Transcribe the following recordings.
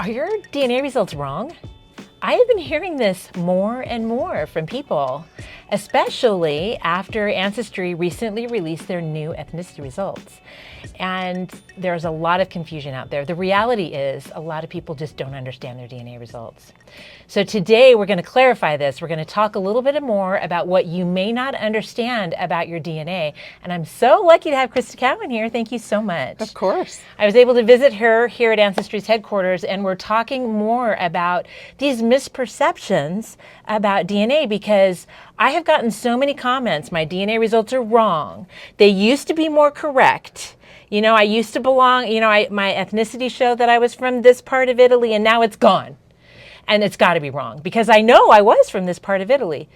Are your DNA results wrong? I have been hearing this more and more from people, especially after Ancestry recently released their new ethnicity results. And there's a lot of confusion out there. The reality is a lot of people just don't understand their DNA results. So today we're going to clarify this. We're going to talk a little bit more about what you may not understand about your DNA. And I'm so lucky to have Crista Cowan here. Thank you so much. Of course. I was able to visit her here at Ancestry's headquarters, and we're talking more about these misperceptions about DNA, because I have gotten so many comments. My DNA results are wrong. They used to be more correct. You know, I used to belong, my ethnicity showed that I was from this part of Italy, and now it's gone. And it's got to be wrong, because I know I was from this part of Italy.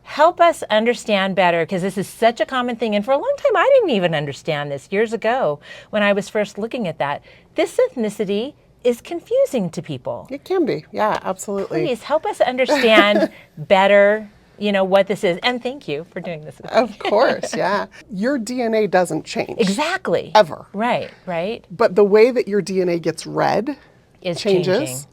Help us understand better, because this is such a common thing. And for a long time, I didn't even understand this years ago when I was first looking at that. This ethnicity is confusing to people. It can be. Yeah, absolutely. Please help us understand better, what this is. And thank you for doing this with me. Of course, yeah. Your DNA doesn't change. Exactly. Ever. Right. But the way that your DNA gets read Is changes. changing.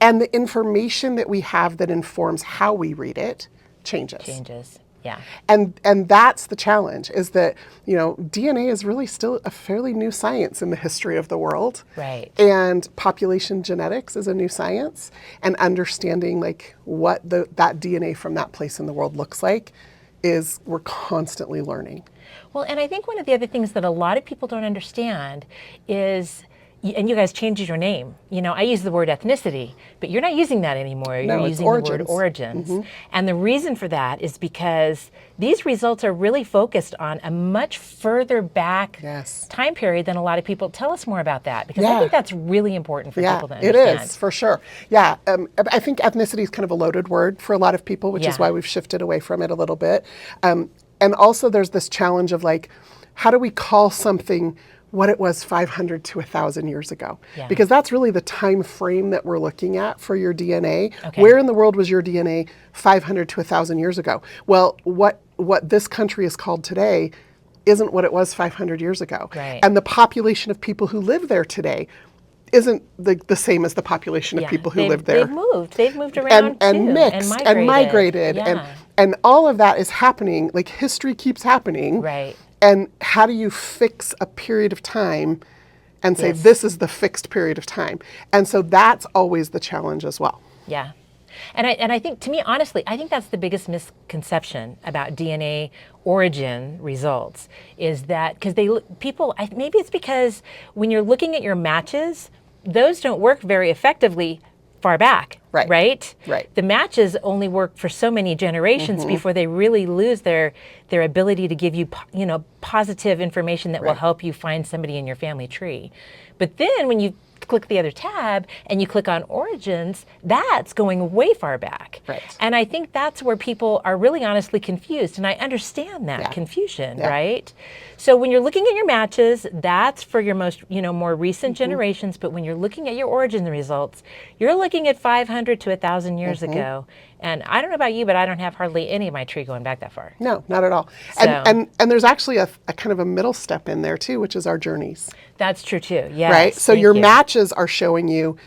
And the information that we have that informs how we read it changes. Yeah. And that's the challenge, is that, DNA is really still a fairly new science in the history of the world. Right. And population genetics is a new science, and understanding what that DNA from that place in the world looks like we're constantly learning. Well, and I think one of the other things that a lot of people don't understand is, and you guys changed your name. I use the word ethnicity, but you're not using that anymore. No, You're it's using origins. the word origins. Mm-hmm. And the reason for that is because these results are really focused on a much further back time period than a lot of people. Tell us more about that, because I think that's really important for people to understand. It is, for sure. Yeah, I think ethnicity is kind of a loaded word for a lot of people, which is why we've shifted away from it a little bit. And also there's this challenge of how do we call something what it was 500 to 1,000 years ago? Yeah. Because that's really the time frame that we're looking at for your DNA. Okay. Where in the world was your DNA 500 to 1,000 years ago? Well, what this country is called today isn't what it was 500 years ago. Right. And the population of people who live there today isn't the same as the population of people who live there. They've moved around and too, mixed and migrated. And all of that is happening. History keeps happening. Right. And how do you fix a period of time and say, this is the fixed period of time? And so that's always the challenge as well. Yeah. And I think, to me, honestly, I think that's the biggest misconception about DNA origin results, is that because maybe it's because when you're looking at your matches, those don't work very effectively far back, right? The matches only work for so many generations before they really lose their ability to give you, positive information that will help you find somebody in your family tree. But then when you click the other tab and you click on origins, that's going way far back. Right. And I think that's where people are really honestly confused. And I understand that confusion, right? So when you're looking at your matches, that's for your most, more recent generations. But when you're looking at your origin results, you're looking at 500 to 1,000 years ago. And I don't know about you, but I don't have hardly any of my tree going back that far. No, not at all. And there's actually a kind of a middle step in there too, which is our journeys. That's true too, yes. Right? So your matches are showing you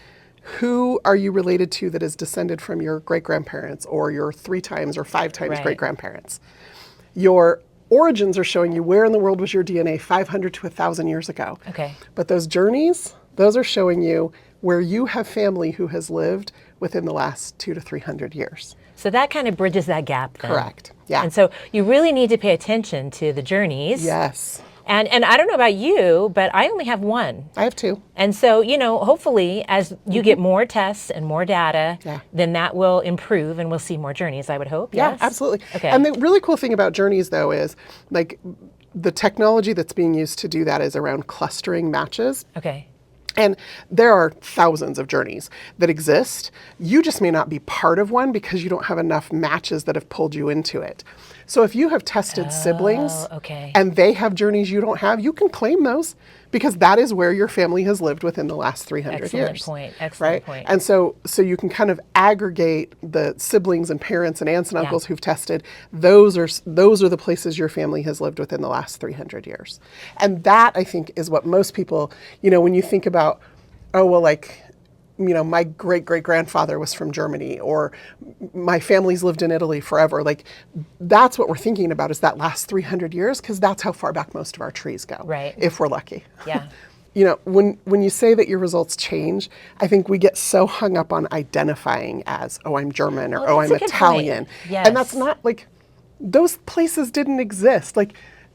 who are you related to that is descended from your great-grandparents, or your 3 times or 5 times great-grandparents. Your origins are showing you where in the world was your DNA 500 to 1,000 years ago. Okay. But those journeys, those are showing you where you have family who has lived within the last 200 to 300 years. So that kind of bridges that gap then. Correct. Yeah. And so you really need to pay attention to the journeys. Yes. And I don't know about you, but I only have one. I have 2. And so, hopefully as you get more tests and more data, then that will improve and we'll see more journeys, I would hope. Yeah, yes? absolutely. Okay. And the really cool thing about journeys, though, is the technology that's being used to do that is around clustering matches. Okay. And there are thousands of journeys that exist. You just may not be part of one because you don't have enough matches that have pulled you into it. So if you have tested siblings and they have journeys you don't have, you can claim those, because that is where your family has lived within the last 300 years. Excellent point. And so you can kind of aggregate the siblings and parents and aunts and uncles who've tested. Those are the places your family has lived within the last 300 years. And that, I think, is what most people, when you think about, my great-great-grandfather was from Germany, or my family's lived in Italy forever. Like, that's what we're thinking about, is that last 300 years, because that's how far back most of our trees go, right? If we're lucky. Yeah. When you say that your results change, I think we get so hung up on identifying as, oh, I'm German, or oh, I'm Italian. Yes. And that's not, like, those places didn't exist. Like,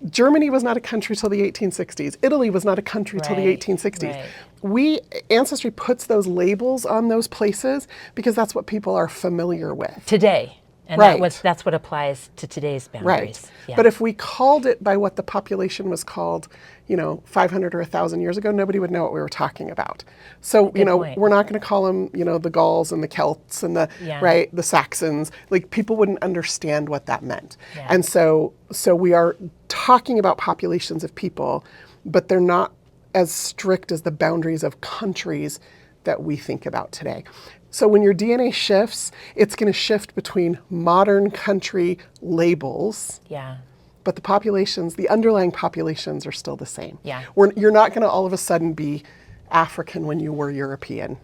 Germany was not a country till the 1860s. Italy was not a country till the 1860s. Right. Ancestry puts those labels on those places because that's what people are familiar with. Today. And that's what applies to today's boundaries. Right. Yeah. But if we called it by what the population was called, 500 or 1,000 years ago, nobody would know what we were talking about. So, we're not going to call them, the Gauls and the Celts and the Saxons. Like, people wouldn't understand what that meant. Yeah. And so we are talking about populations of people, but they're not as strict as the boundaries of countries that we think about today. So when your DNA shifts, it's going to shift between modern country labels. Yeah. But the underlying populations are still the same. Yeah. You're not going to all of a sudden be African when you were European,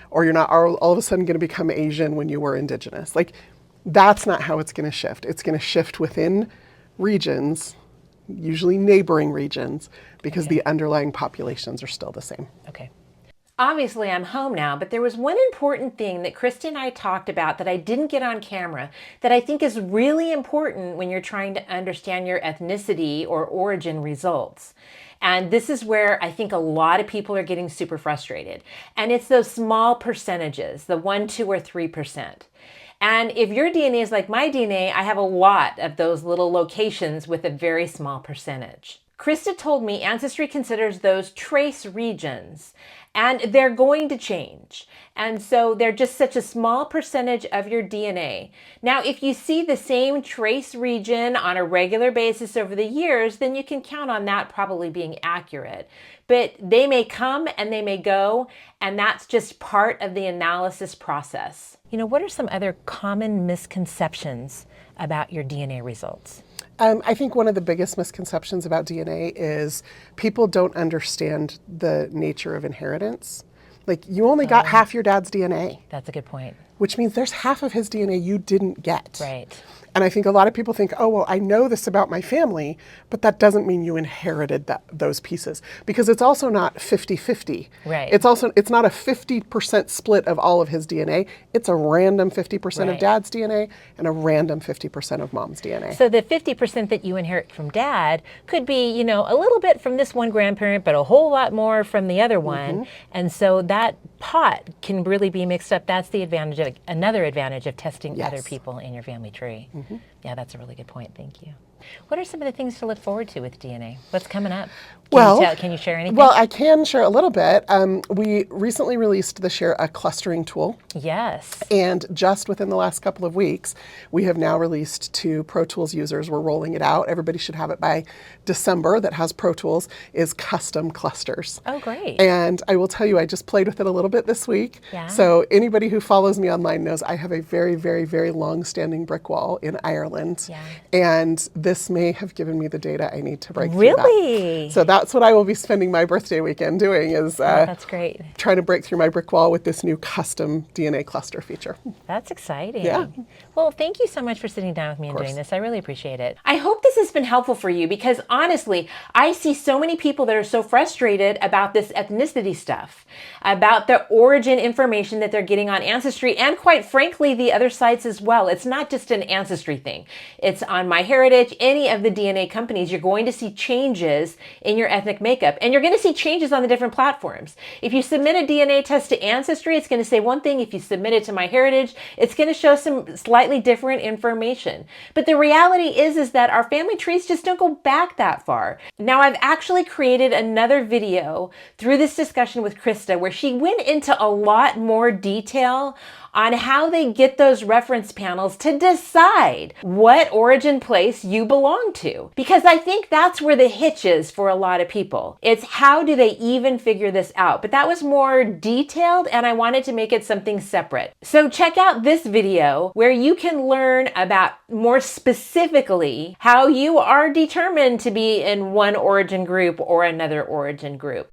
or you're not all of a sudden going to become Asian when you were indigenous. Like, that's not how it's going to shift. It's going to shift within regions, usually neighboring regions, because the underlying populations are still the same. Okay. Obviously, I'm home now, but there was one important thing that Crista and I talked about that I didn't get on camera that I think is really important when you're trying to understand your ethnicity or origin results. And this is where I think a lot of people are getting super frustrated. And it's those small percentages, the 1, 2, or 3%. And if your DNA is like my DNA, I have a lot of those little locations with a very small percentage. Crista told me Ancestry considers those trace regions, and they're going to change. And so they're just such a small percentage of your DNA. Now, if you see the same trace region on a regular basis over the years, then you can count on that probably being accurate. But they may come and they may go, and that's just part of the analysis process. What are some other common misconceptions about your DNA results? I think one of the biggest misconceptions about DNA is people don't understand the nature of inheritance. Like, you only got half your dad's DNA. That's a good point. Which means there's half of his DNA you didn't get. Right. And I think a lot of people think, oh, well, I know this about my family, but that doesn't mean you inherited those pieces. Because it's also not 50-50. Right. It's not a 50% split of all of his DNA. It's a random 50% of dad's DNA and a random 50% of mom's DNA. So the 50% that you inherit from dad could be, a little bit from this one grandparent, but a whole lot more from the other one. And so that pot can really be mixed up. That's the another advantage of testing other people in your family tree. Yeah, that's a really good point. Thank you. What are some of the things to look forward to with DNA? What's coming up? Can you share anything? Well, I can share a little bit. We recently released this year a clustering tool. Yes. And just within the last couple of weeks, we have now released to Pro Tools users. We're rolling it out. Everybody should have it by December that has Pro Tools, is custom clusters. Oh, great. And I will tell you, I just played with it a little bit this week. Yeah. So anybody who follows me online knows I have a very, very, very long-standing brick wall in Ireland. Yeah. And this may have given me the data I need to break through Really? So that's what I will be spending my birthday weekend doing, is that's great. Trying to break through my brick wall with this new custom DNA cluster feature. That's exciting. Yeah. Well, thank you so much for sitting down with me and doing this. I really appreciate it. I hope this has been helpful for you, because honestly, I see so many people that are so frustrated about this ethnicity stuff, about the origin information that they're getting on Ancestry, and quite frankly, the other sites as well. It's not just an Ancestry thing. It's on MyHeritage, any of the DNA companies. You're going to see changes in your ethnic makeup, and you're going to see changes on the different platforms. If you submit a DNA test to Ancestry, it's going to say one thing. If you submit it to MyHeritage, it's going to show some slightly different information. But the reality is that our family trees just don't go back that far. Now, I've actually created another video through this discussion with Crista where she went into a lot more detail on how they get those reference panels to decide what origin place you belong to. Because I think that's where the hitch is for a lot of people. It's how do they even figure this out? But that was more detailed, and I wanted to make it something separate. So check out this video where you can learn about more specifically how you are determined to be in one origin group or another origin group.